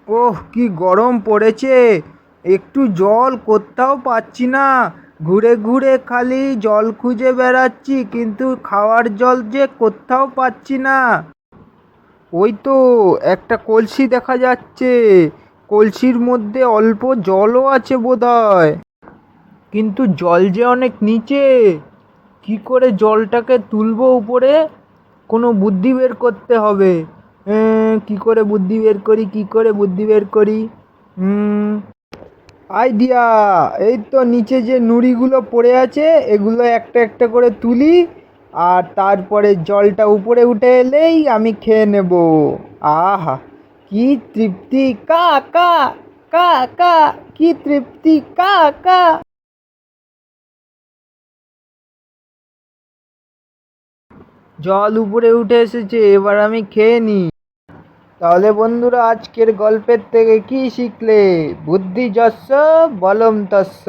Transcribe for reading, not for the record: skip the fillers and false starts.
ওহ কি গরম পড়েছে, একটু জল কোথাও পাচ্ছি না। ঘুরে ঘুরে খালি জল খুঁজে বেড়াচ্ছি, কিন্তু খাওয়ার জল যে কোথাও পাচ্ছি না। ওই তো একটা কলসি দেখা যাচ্ছে, কলসির মধ্যে অল্প জলও আছে বোধহয়, কিন্তু জল যে অনেক নিচে। কি করে জলটাকে তুলবো উপরে, কোনো বুদ্ধি বের করতে হবে। কি করে বুদ্ধি বের করি, কি করে বুদ্ধি বের করি। আইডিয়া! এই তো নিচে যে নুড়িগুলো পড়ে আছে, এগুলো একটা একটা করে তুলি, আর তারপরে জলটা উপরে উঠে এলেই আমি খেয়ে নেব। আহা, কি তৃপ্তি! কা কা কা কা, কি তৃপ্তি! কা কা। জল উপরে উঠে এসেছে, এবার আমি খেয়ে নিই। তাহলে বন্ধুরা, আজকের গল্পের থেকে কি শিখলে? বুদ্ধি যস্য বলম তস্য।